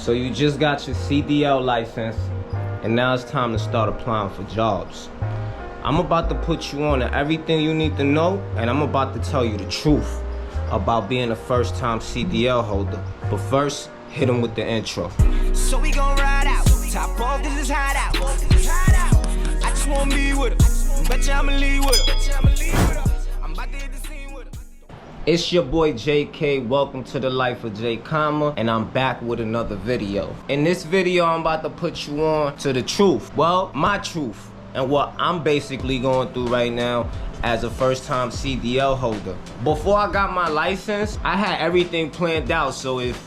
So you just got your CDL license, and now it's time to start applying for jobs. I'm about to put you on to everything you need to know, and I'm about to tell you the truth about being a first-time CDL holder. But first, hit them with the intro. So we gon' ride out, top off, this is hot out. I just wanna be with her, betcha I'ma leave with her. I'm about to hit the scene with her. It's your boy JK, welcome to the Life of J, and I'm back with another video. In this video, I'm about to put you on to the truth. Well, my truth, and what I'm basically going through right now as a first-time CDL holder. Before I got my license, I had everything planned out, so if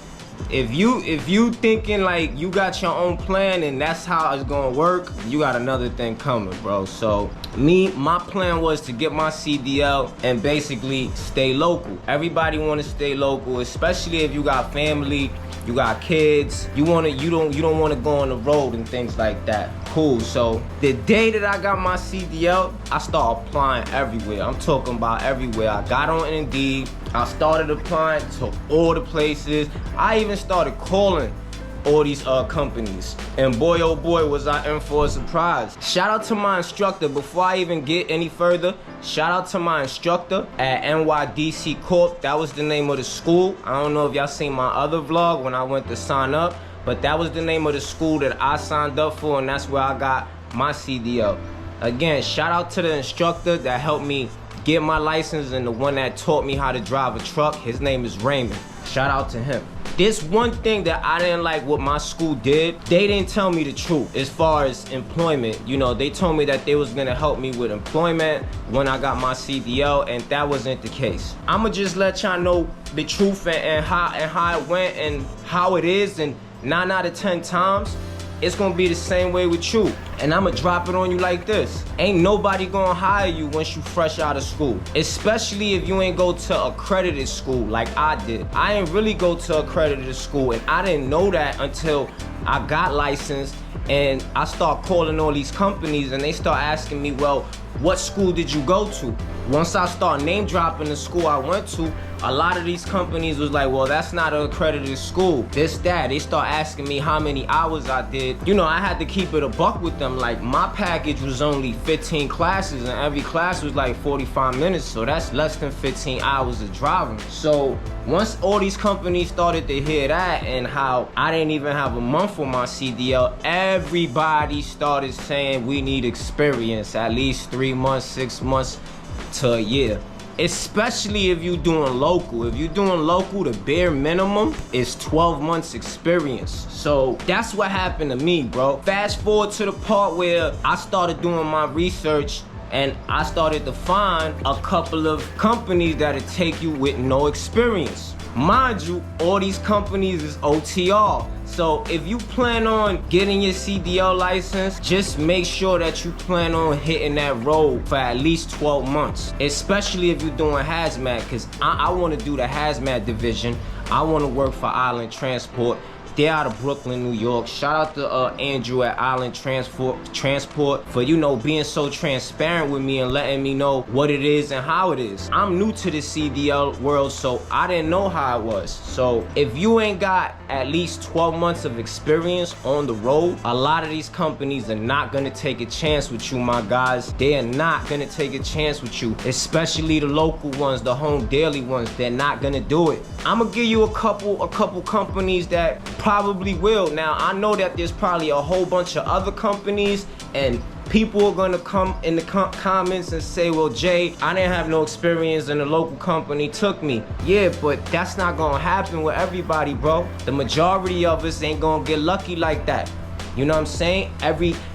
you thinking like you got your own plan and that's how it's gonna work, you got another thing coming, bro. So my plan was to get my CDL and basically stay local. Everybody want to stay local, especially if you got family, you got kids, you don't want to go on the road and things like that. Cool. So the day that I got my CDL, I started applying everywhere. I'm talking about everywhere. I got on Indeed. I started applying to all the places. I even started calling all these companies, and boy oh boy was I in for a surprise. Shout out to my instructor. Before I even get any further, shout out to my instructor at NYDC Corp. That was the name of the school. I don't know if y'all seen my other vlog when I went to sign up, but that was the name of the school that I signed up for, and that's where I got my CDL. Again, shout out to the instructor that helped me get my license and the one that taught me how to drive a truck. His name is Raymond. Shout out to him. This one thing that I didn't like what my school did, they didn't tell me the truth as far as employment. You know, they told me that they was gonna help me with employment when I got my CDL, and that wasn't the case. I'ma just let y'all know the truth and how it went and how it is, and 9 out of 10 times, it's gonna be the same way with you. And I'ma drop it on you like this. Ain't nobody gonna hire you once you fresh out of school. Especially if you ain't go to accredited school like I did. I ain't really go to accredited school, and I didn't know that until I got licensed and I start calling all these companies, and they start asking me, well, what school did you go to? Once I start name dropping the school I went to, a lot of these companies was like, well, that's not an accredited school, this, that. They start asking me how many hours I did. You know, I had to keep it a buck with them. Like, my package was only 15 classes, and every class was like 45 minutes, so that's less than 15 hours of driving. So once all these companies started to hear that, and how I didn't even have a month for my CDL, everybody started saying we need experience, at least 3 months, 6 months to a year. Especially if you're doing local. If you're doing local, the bare minimum is 12 months experience. So that's what happened to me, bro. Fast forward to the part where I started doing my research, and I started to find a couple of companies that'll take you with no experience. Mind you, all these companies is OTR. So if you plan on getting your CDL license, just make sure that you plan on hitting that road for at least 12 months. Especially if you're doing hazmat, because I want to do the hazmat division. I want to work for Island Transport. They're out of Brooklyn, New York. Shout out to Andrew at Island Transport for, you know, being so transparent with me and letting me know what it is and how it is. I'm new to the CDL world, so I didn't know how it was. So if you ain't got at least 12 months of experience on the road, a lot of these companies are not gonna take a chance with you, my guys. They are not gonna take a chance with you, especially the local ones, the home daily ones. They're not gonna do it. I'm gonna give you a couple companies that probably will. Now, I know that there's probably a whole bunch of other companies, and people are gonna come in the comments and say, well, Jay, I didn't have no experience and the local company took me. Yeah, but that's not gonna happen with everybody, bro. The majority of us ain't gonna get lucky like that. You know what I'm saying?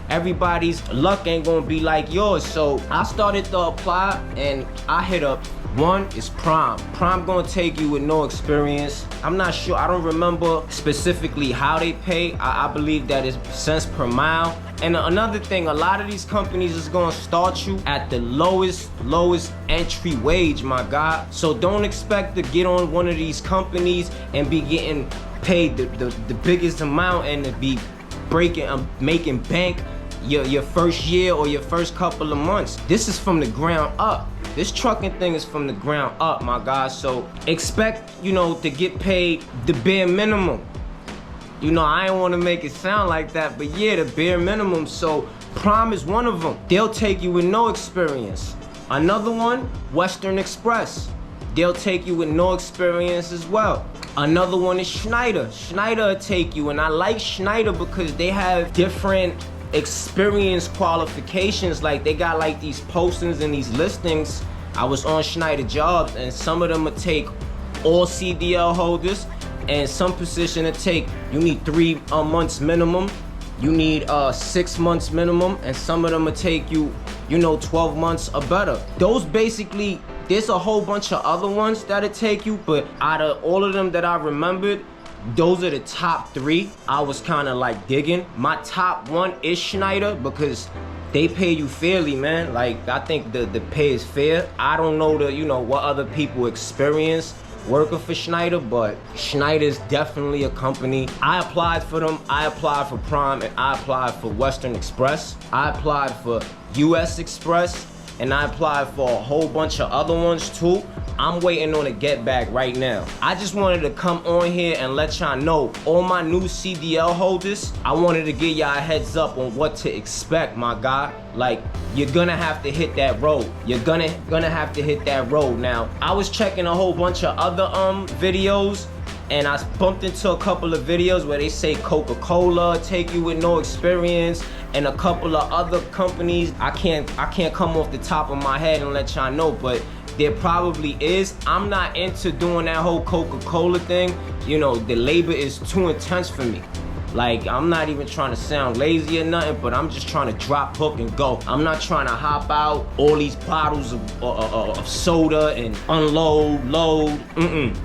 Everybody's luck ain't gonna be like yours. So I started to apply, and I hit up. One is Prime. Prime gonna take you with no experience. I'm not sure, I don't remember specifically how they pay. I believe that it's cents per mile. And another thing, a lot of these companies is gonna start you at the lowest entry wage, my guy. So don't expect to get on one of these companies and be getting paid the biggest amount and to be making bank your first year or your first couple of months. This is from the ground up. This trucking thing is from the ground up, my guys. So expect, you know, to get paid the bare minimum. You know, I ain't want to make it sound like that, but yeah, the bare minimum. So Prime is one of them. They'll take you with no experience. Another one, Western Express. They'll take you with no experience as well. Another one is Schneider. Schneider will take you, and I like Schneider because they have different experience qualifications. Like they got like these postings and these listings. I was on Schneider jobs, and some of them will take all CDL holders, and some position to take, you need 3 months minimum, you need 6 months minimum, and some of them will take you, 12 months or better. Those basically, there's a whole bunch of other ones that'll take you, but out of all of them that I remembered, those are the top 3 I was kind of like digging. My top 1 is Schneider because they pay you fairly, man. Like, I think the pay is fair. I don't know what other people experience working for Schneider, but Schneider is definitely a company. I applied for them. I applied for Prime, and I applied for Western Express. I applied for US Express, and I applied for a whole bunch of other ones too. I'm waiting on a get back right now. I just wanted to come on here and let y'all know, all my new CDL holders, I wanted to give y'all a heads up on what to expect, my guy. Like, you're gonna have to hit that road. You're gonna have to hit that road. Now, I was checking a whole bunch of other videos, and I bumped into a couple of videos where they say Coca-Cola take you with no experience, and a couple of other companies. I can't come off the top of my head and let y'all know, but there probably is. I'm not into doing that whole Coca-Cola thing. The labor is too intense for me. Like, I'm not even trying to sound lazy or nothing, but I'm just trying to drop, hook, and go. I'm not trying to hop out all these bottles of soda and unload, load.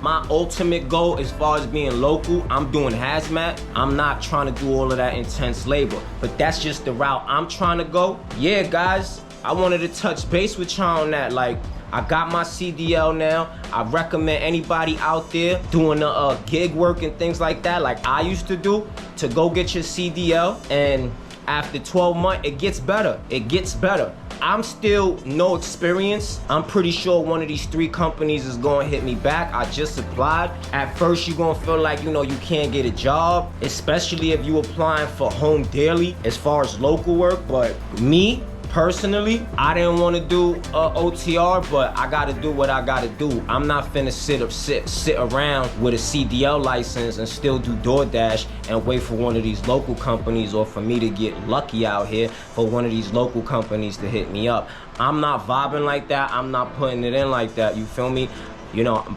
My ultimate goal as far as being local, I'm doing hazmat. I'm not trying to do all of that intense labor, but that's just the route I'm trying to go. Yeah, guys, I wanted to touch base with y'all on that. Like, I got my CDL now. I recommend anybody out there doing the gig work and things like that, like I used to do, to go get your CDL. And after 12 months, it gets better. It gets better. I'm still no experience. I'm pretty sure one of these 3 companies is gonna hit me back. I just applied. At first, you're gonna feel like, you can't get a job, especially if you applying for home daily as far as local work. But me, personally, I didn't want to do OTR, but I gotta do what I gotta do. I'm not finna sit around with a CDL license and still do DoorDash and wait for one of these local companies, or for me to get lucky out here for one of these local companies to hit me up. I'm not vibing like that. I'm not putting it in like that. You feel me?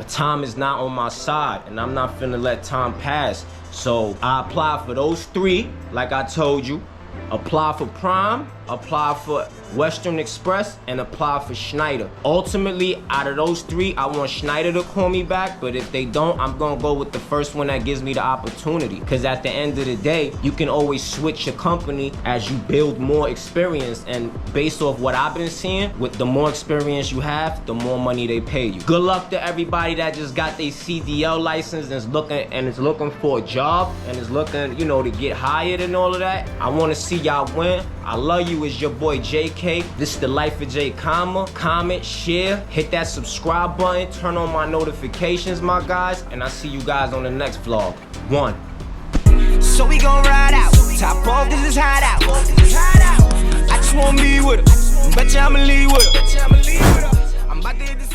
Time is not on my side, and I'm not finna let time pass. So I applied for those 3, like I told you. Apply for Prime, apply for Western Express, and apply for Schneider. Ultimately, out of those 3, I want Schneider to call me back, but if they don't, I'm gonna go with the first one that gives me the opportunity. Because at the end of the day, you can always switch your company as you build more experience, and based off what I've been seeing, with the more experience you have, the more money they pay you. Good luck to everybody that just got their CDL license and is looking for a job and is looking, to get hired and all of that. I want to see y'all win. I love you. It's your boy JK. This is the Life of J. Comment, share, hit that subscribe button, turn on my notifications, my guys, and I'll see you guys on the next vlog. 1. So we gon' ride out, top off, this is hot out. I just wanna be with her, betcha I'ma leave with her. I'm about to hit the